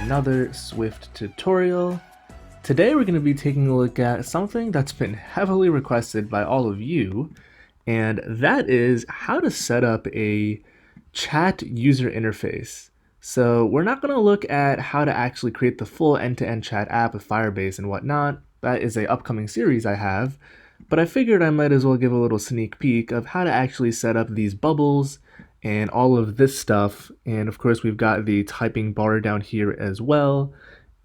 another Swift tutorial. Today we're going to be taking a look at something that's been heavily requested by all of you, and that is how to set up a chat user interface. So we're not going to look at how to actually create the full end-to-end chat app with Firebase and whatnot. That is an upcoming series I have, but I figured I might as well give a little sneak peek of how to actually set up these bubbles and all of this stuff. And of course we've got the typing bar down here as well.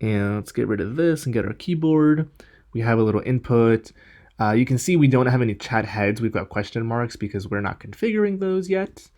And let's get rid of this and get our keyboard. We have a little input. You can see we don't have any chat heads. We've got question marks because we're not configuring those yet.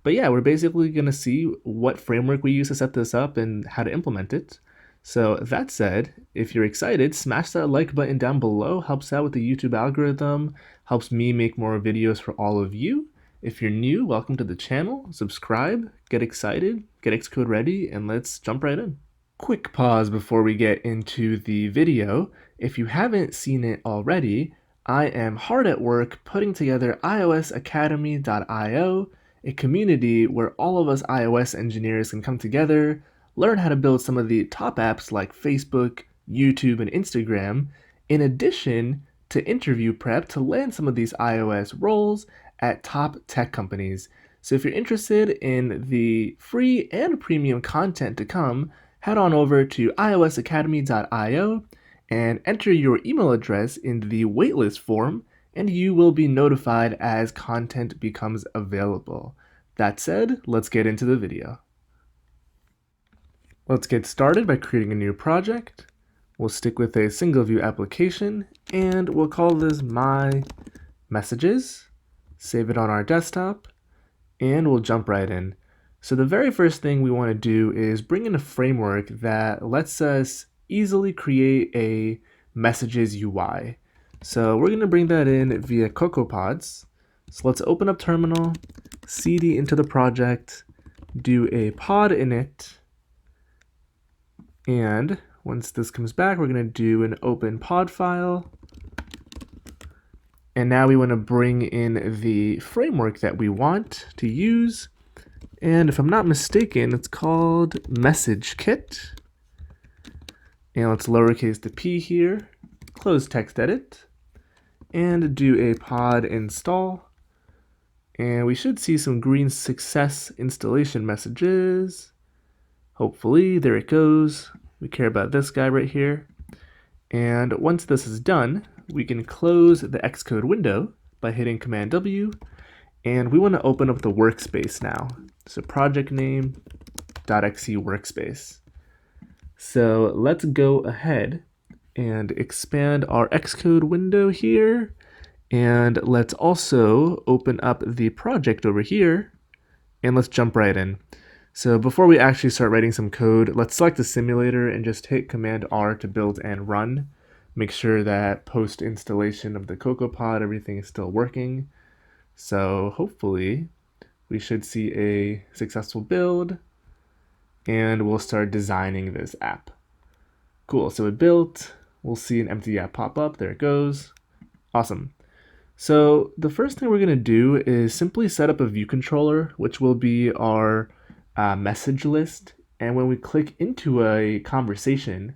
But yeah, we're basically going to see what framework we use to set this up and how to implement it. So that said, if you're excited, smash that like button down below. Helps out with the YouTube algorithm, helps me make more videos for all of you. If you're new, welcome to the channel. Subscribe, get excited, get Xcode ready, and let's jump right in. Quick pause before we get into the video. If you haven't seen it already, I am hard at work putting together iOSacademy.io, a community where all of us iOS engineers can come together, learn how to build some of the top apps like Facebook, YouTube, and Instagram, in addition to interview prep to land some of these iOS roles at top tech companies. So if you're interested in the free and premium content to come, head on over to iOSacademy.io and enter your email address in the waitlist form, and you will be notified as content becomes available. That said, let's get into the video. Let's get started by creating a new project. We'll stick with a single view application, and we'll call this My Messages. Save it on our desktop, and we'll jump right in. So the very first thing we want to do is bring in a framework that lets us easily create a messages UI. So we're going to bring that in via CocoaPods. So let's open up Terminal, cd into the project, do a pod init, and once this comes back, we're going to do an open pod file. And now we want to bring in the framework that we want to use. And if I'm not mistaken, it's called MessageKit. And let's lowercase the p here, close text edit, and do a pod install. And we should see some green success installation messages. Hopefully, there it goes. We care about this guy right here. And once this is done, we can close the Xcode window by hitting Command W, and we want to open up the workspace now. So project name .xc workspace. So let's go ahead and expand our Xcode window here, and let's also open up the project over here, and let's jump right in. So before we actually start writing some code, let's select the simulator and just hit Command R to build and run. Make sure that post installation of the CocoaPod, everything is still working. So hopefully we should see a successful build, and we'll start designing this app. Cool, so it built. We'll see an empty app pop up. There it goes. Awesome. So the first thing we're going to do is simply set up a view controller, which will be our message list. And when we click into a conversation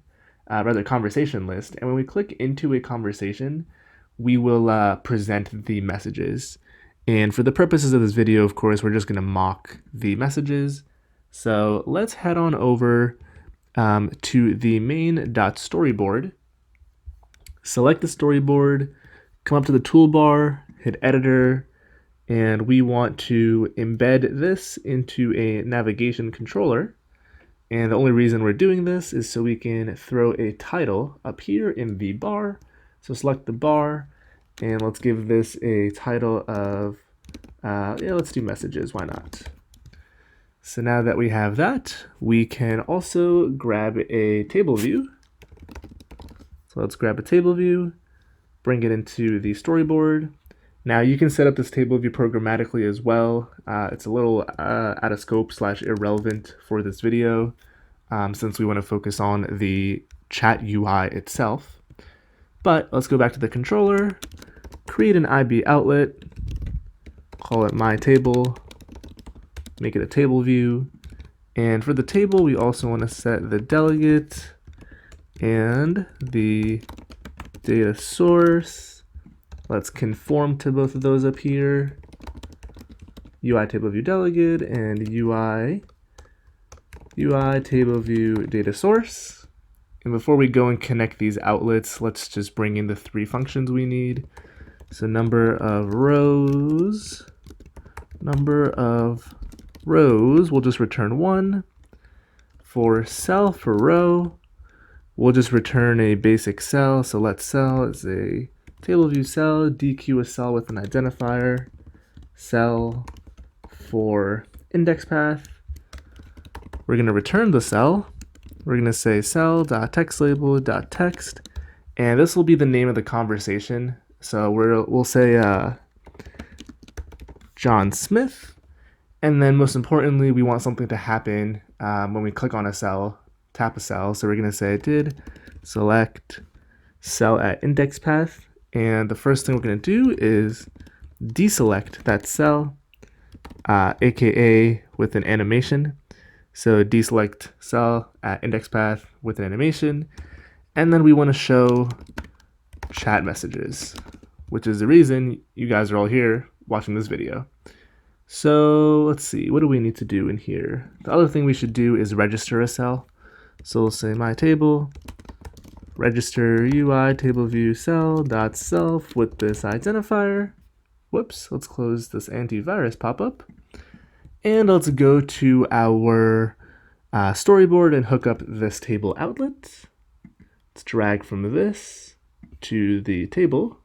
list, and when we click into a conversation, we will present the messages. And for the purposes of this video, of course, we're just going to mock the messages. So let's head on over to the main.storyboard. Select the storyboard, come up to the toolbar, hit editor, and we want to embed this into a navigation controller. And the only reason we're doing this is so we can throw a title up here in the bar. So select the bar, and let's give this a title of, let's do messages, why not? So now that we have that, we can also grab a table view. So let's grab a table view, bring it into the storyboard. Now you can set up this table view programmatically as well. It's a little out of scope / irrelevant for this video since we want to focus on the chat UI itself. But let's go back to the controller, create an IB outlet, call it my table, make it a table view, And for the table, we also want to set the delegate and the data source. Let's conform to both of those up here. UI table view delegate and UI table view data source. And before we go and connect these outlets, let's just bring in the 3 functions we need. So number of rows, we'll just return 1. For cell for row, we'll just return a basic cell. So let cell is a table view cell, DQ a cell with an identifier, cell for index path. We're going to return the cell. We're going to say cell.textLabel.text, and this will be the name of the conversation. So we'll say John Smith, and then most importantly, we want something to happen when we click on a cell, tap a cell. So we're going to say did select cell at index path, and the first thing we're going to do is deselect that cell, aka with an animation. So deselect cell at index path with an animation, and then we want to show chat messages, which is the reason you guys are all here watching this video. So let's see, what do we need to do in here? The other thing we should do is register a cell. So we'll say my table, register UI table view cell dot self with this identifier. Whoops, let's close this antivirus pop-up. And let's go to our storyboard and hook up this table outlet. Let's drag from this to the table,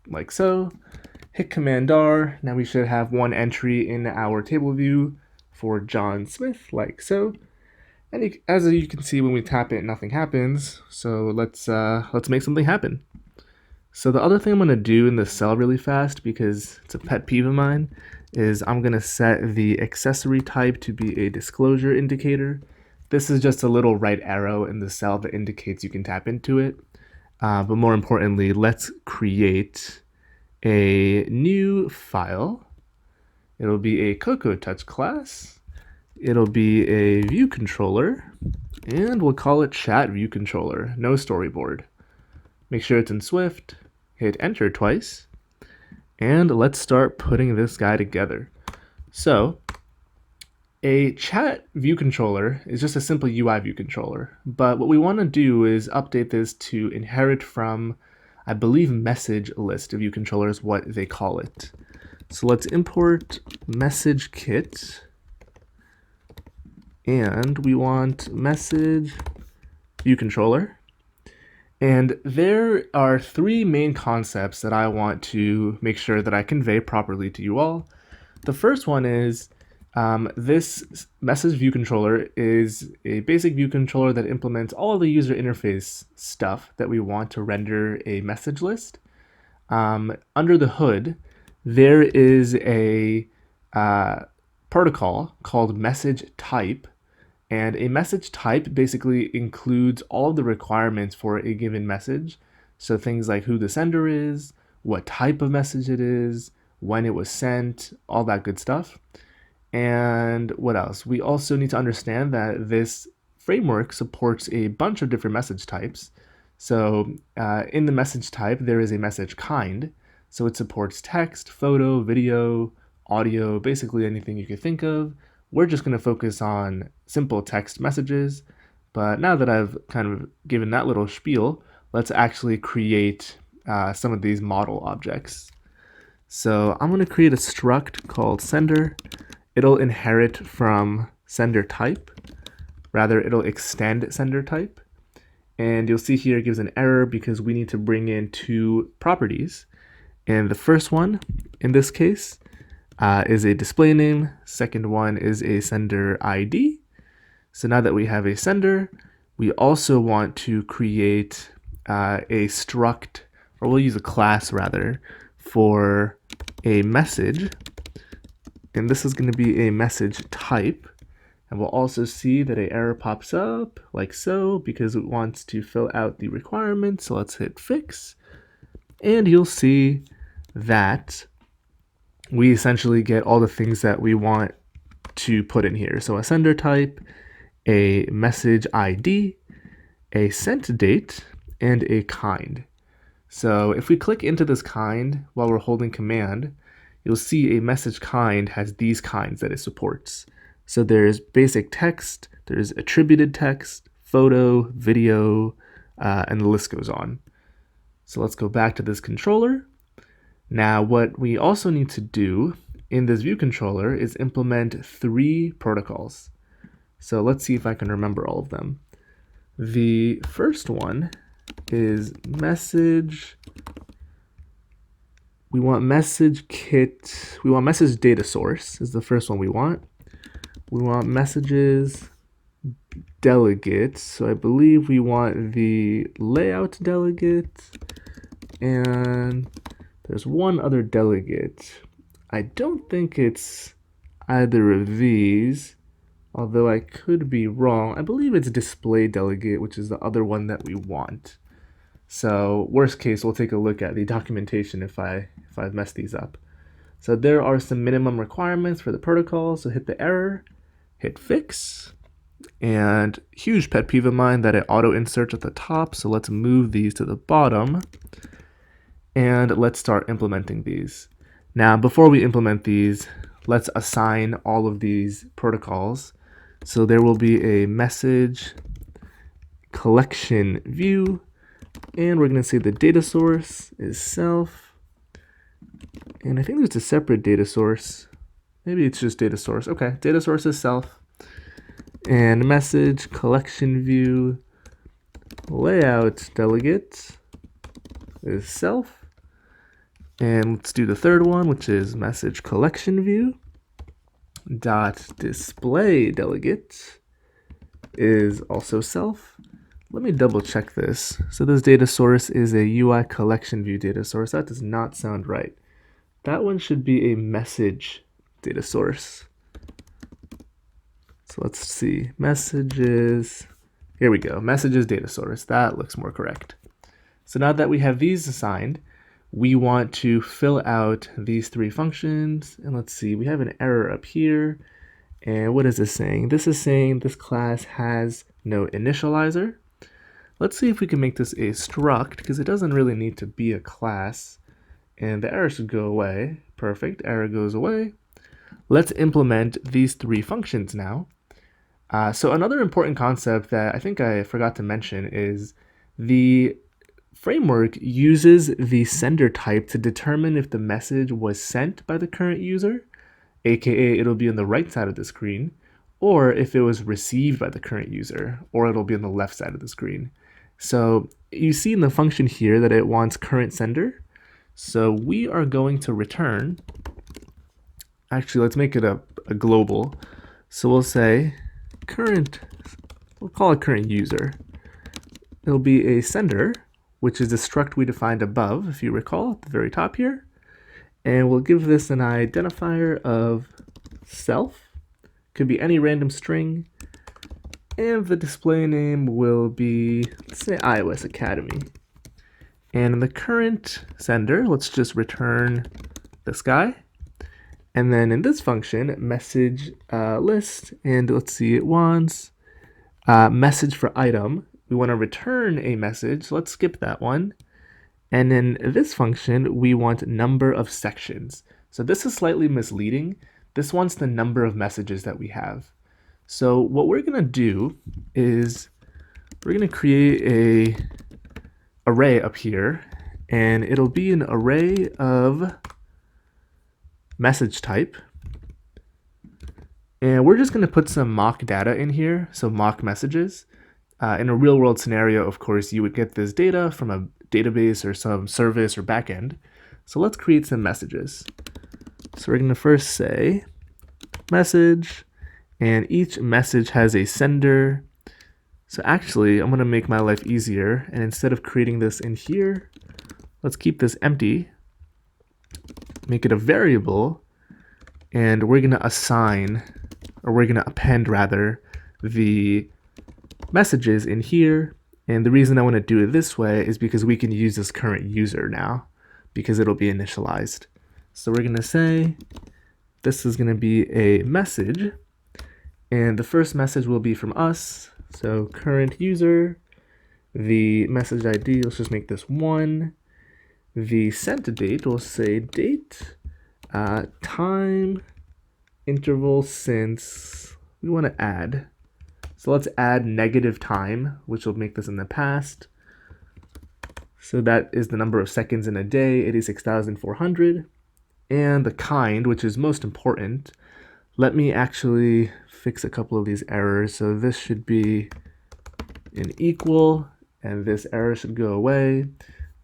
like so. Hit Command R. Now we should have 1 entry in our table view for John Smith, like so. And as you can see, when we tap it, nothing happens. So let's make something happen. So the other thing I'm going to do in this cell really fast, because it's a pet peeve of mine, is I'm going to set the accessory type to be a disclosure indicator. This is just a little right arrow in the cell that indicates you can tap into it. But more importantly, let's create a new file. It'll be a Cocoa Touch class. It'll be a view controller, and we'll call it chat view controller, no storyboard. Make sure it's in Swift, hit enter twice, and let's start putting this guy together. So a chat view controller is just a simple UI view controller, but what we want to do is update this to inherit from, I believe, message list view controller is what they call it. So let's import message kit, and we want message view controller. And there are 3 main concepts that I want to make sure that I convey properly to you all. The first one is this message view controller is a basic view controller that implements all of the user interface stuff that we want to render a message list. Under the hood, there is a protocol called message type. And a message type basically includes all of the requirements for a given message. So things like who the sender is, what type of message it is, when it was sent, all that good stuff. And what else? We also need to understand that this framework supports a bunch of different message types. So in the message type, there is a message kind. So it supports text, photo, video, audio, basically anything you could think of. We're just going to focus on simple text messages, but now that I've kind of given that little spiel, let's actually create some of these model objects. So I'm going to create a struct called sender. It'll inherit from sender type. Rather, it'll extend sender type. And you'll see here it gives an error because we need to bring in 2 properties. And the first one, in this case, is a display name. Second one is a sender ID. So now that we have a sender, we also want to create a struct, or we'll use a class rather, for a message. And this is going to be a message type. And we'll also see that an error pops up like so because it wants to fill out the requirements. So let's hit fix. And you'll see that we essentially get all the things that we want to put in here. So a sender type, a message ID, a sent date, and a kind. So if we click into this kind while we're holding command, you'll see a message kind has these kinds that it supports. So there's basic text, there's attributed text, photo, video, and the list goes on. So let's go back to this controller. Now what we also need to do in this view controller is implement 3 protocols. So let's see if I can remember all of them. The first one is message. We want message kit. We want message data source is the first one we want. We want messages delegates. So I believe we want the layout delegate, and there's one other delegate. I don't think it's either of these, although I could be wrong. I believe it's display delegate, which is the other one that we want. So worst case, we'll take a look at the documentation if I've messed these up. So there are some minimum requirements for the protocol. So hit the error, hit fix, and huge pet peeve of mine that it auto inserts at the top. So let's move these to the bottom, and let's start implementing these. Now, before we implement these, let's assign all of these protocols. So there will be a message collection view, and we're going to say the data source is self. And I think there's a separate data source. Maybe it's just data source. Okay, data source is self. And message collection view layout delegate is self. And let's do the third one, which is message collection view dot display delegate is also self. Let me double check this. So this data source is a UI collection view data source. That does not sound right. That one should be a message data source. So let's see, messages, here we go, messages data source. That looks more correct. So now that we have these assigned, we want to fill out these 3 functions. And let's see, we have an error up here. And what is this saying? This is saying this class has no initializer. Let's see if we can make this a struct, because it doesn't really need to be a class. And the error should go away. Perfect, error goes away. Let's implement these 3 functions now. So another important concept that I think I forgot to mention is the framework uses the sender type to determine if the message was sent by the current user, aka it'll be on the right side of the screen, or if it was received by the current user, or it'll be on the left side of the screen. So you see in the function here that it wants current sender. So we are going to return, actually let's make it a global. So we'll say current, we'll call it current user. It'll be a sender, which is the struct we defined above, if you recall, at the very top here. And we'll give this an identifier of self. Could be any random string. And the display name will be, let's say, iOS Academy. And in the current sender, let's just return this guy. And then in this function, message list, and let's see, it wants message for item. We want to return a message. Let's skip that one. And in this function, we want number of sections. So this is slightly misleading. This wants the number of messages that we have. So what we're going to do is we're going to create a array up here, and it'll be an array of message type. And we're just going to put some mock data in here, so mock messages. In a real world scenario, of course, you would get this data from a database or some service or backend. So let's create some messages. So we're going to first say message, and each message has a sender. So actually, I'm going to make my life easier, and instead of creating this in here, let's keep this empty, make it a variable, and we're going to assign, or we're going to append rather, the messages in here. And the reason I want to do it this way is because we can use this current user now, because it'll be initialized. So we're going to say this is going to be a message, And the first message will be from us. So current user, the message ID, let's just make this 1. The sent date, we'll say date, time, interval since, we want to add. So let's add negative time, which will make this in the past. So that is the number of seconds in a day, 86,400. And the kind, which is most important, let me actually fix a couple of these errors. So this should be an equal, and this error should go away.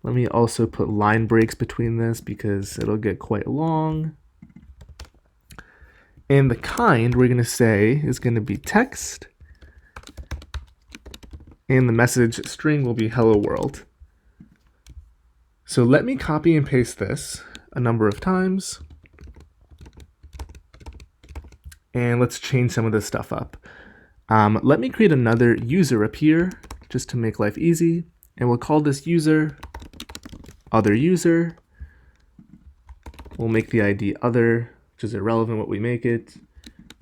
Let me also put line breaks between this because it'll get quite long. And the kind we're going to say is going to be text, and the message string will be hello world. So let me copy and paste this a number of times. And let's change some of this stuff up. Let me create another user up here just to make life easy. And we'll call this user other user. We'll make the ID other, which is irrelevant what we make it.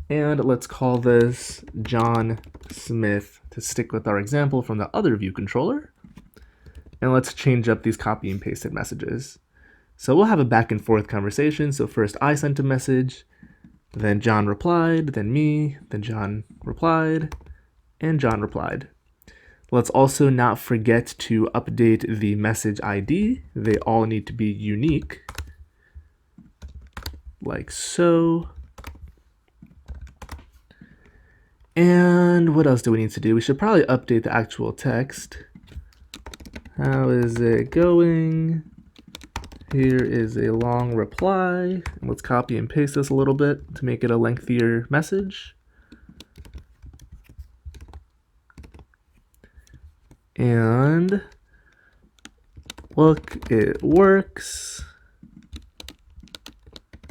And let's call this John Smith to stick with our example from the other view controller. And let's change up these copy and pasted messages. So we'll have a back and forth conversation. So first I sent a message, then John replied, then me, then John replied, and John replied. Let's also not forget to update the message ID. They all need to be unique, like so. And what else do we need to do? We should probably update the actual text. How is it going? Here is a long reply. Let's copy and paste this a little bit to make it a lengthier message. And look, it works.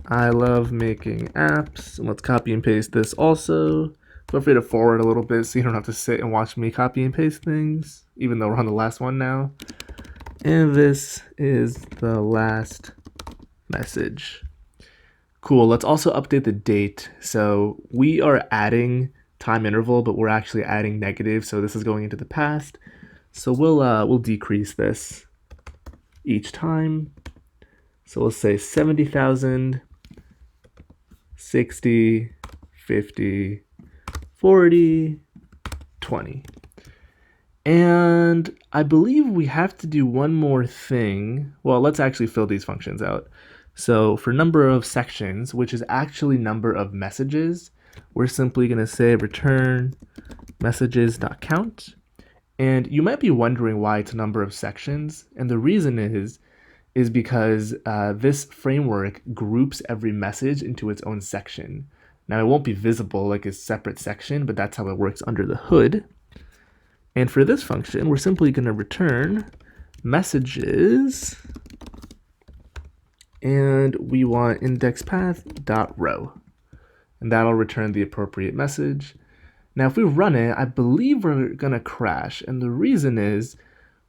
I love making apps. And let's copy and paste this also. Feel free to forward a little bit so you don't have to sit and watch me copy and paste things, even though we're on the last one now. And this is the last message. Cool, let's also update the date. So we are adding time interval, but we're actually adding negative, so this is going into the past. So we'll decrease this each time. So we'll say 70,000, 60, 50, 40, 20. And I believe we have to do one more thing. Well, let's actually fill these functions out. So for number of sections, which is actually number of messages, we're simply going to say return messages.count. And you might be wondering why it's a number of sections. And the reason is because this framework groups every message into its own section. Now, it won't be visible like a separate section, but that's how it works under the hood. And for this function, we're simply going to return messages, and we want indexPath.row, and that'll return the appropriate message. Now, if we run it, I believe we're going to crash, and the reason is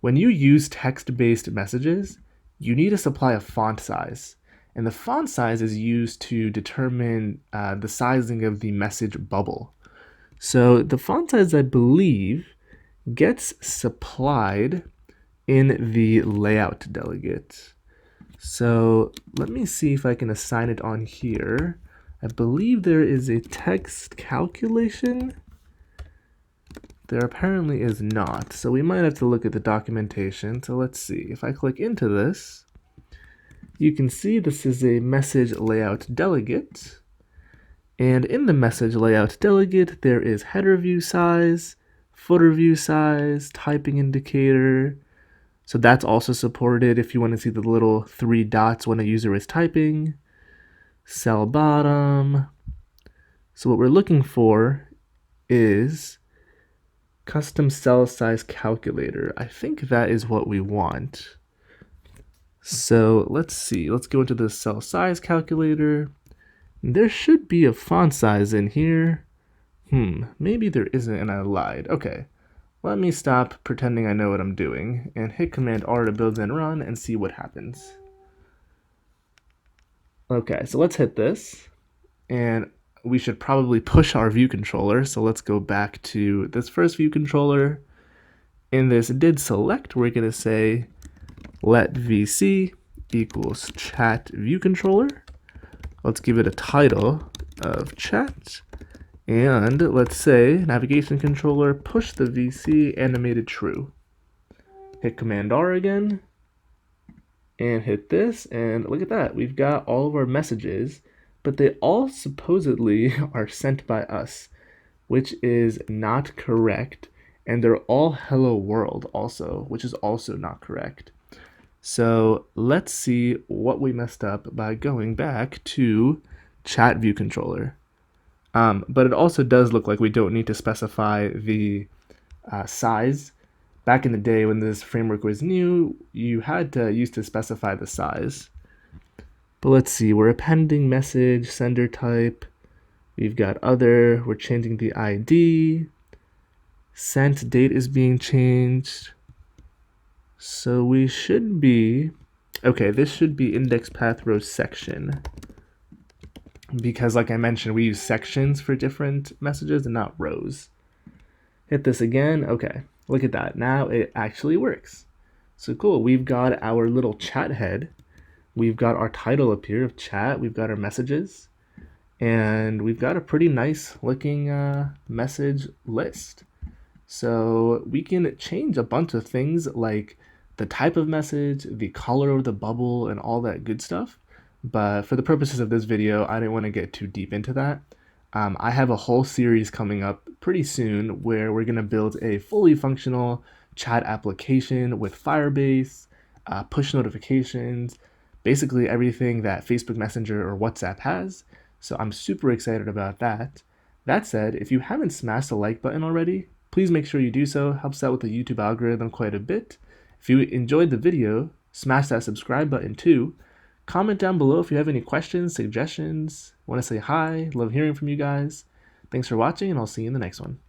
when you use text-based messages, you need to supply a font size. And the font size is used to determine the sizing of the message bubble. So the font size, I believe, gets supplied in the layout delegate. So let me see if I can assign it on here. I believe there is a text calculation. There apparently is not. So we might have to look at the documentation. So let's see. If I click into this, you can see this is a message layout delegate. And in the message layout delegate, there is header view size, footer view size, typing indicator. So that's also supported if you want to see the little 3 dots when a user is typing. Cell bottom. So what we're looking for is custom cell size calculator. I think that is what we want. So let's see, let's go into the cell size calculator. There should be a font size in here. Maybe there isn't and I lied. Okay, let me stop pretending I know what I'm doing and hit Command R to build and run and see what happens. Okay, so let's hit this. And we should probably push our view controller. So let's go back to this first view controller. In this did select, we're going to say let VC equals chat view controller. Let's give it a title of chat. And let's say navigation controller push the VC animated true. Hit Command R again and hit this, and look at that. We've got all of our messages, but they all supposedly are sent by us, which is not correct. And they're all hello world also, which is also not correct. So let's see what we messed up by going back to chat view controller. But it also does look like we don't need to specify the size. Back in the day when this framework was new, you had to use to specify the size. But let's see, we're appending message, sender type. We've got other, we're changing the ID. Sent date is being changed. So we should be, okay, this should be index path row section. Because like I mentioned, we use sections for different messages and not rows. Hit this again, okay, look at that, now it actually works. So cool, we've got our little chat head, we've got our title up here of chat, we've got our messages, and we've got a pretty nice looking message list. So we can change a bunch of things like the type of message, the color of the bubble, and all that good stuff. But for the purposes of this video, I didn't want to get too deep into that. I have a whole series coming up pretty soon where we're going to build a fully functional chat application with Firebase, push notifications, basically everything that Facebook Messenger or WhatsApp has. So I'm super excited about that. That said, if you haven't smashed the like button already, please make sure you do so. Helps out with the YouTube algorithm quite a bit. If you enjoyed the video, smash that subscribe button too. Comment down below if you have any questions, suggestions, want to say hi. Love hearing from you guys. Thanks for watching, and I'll see you in the next one.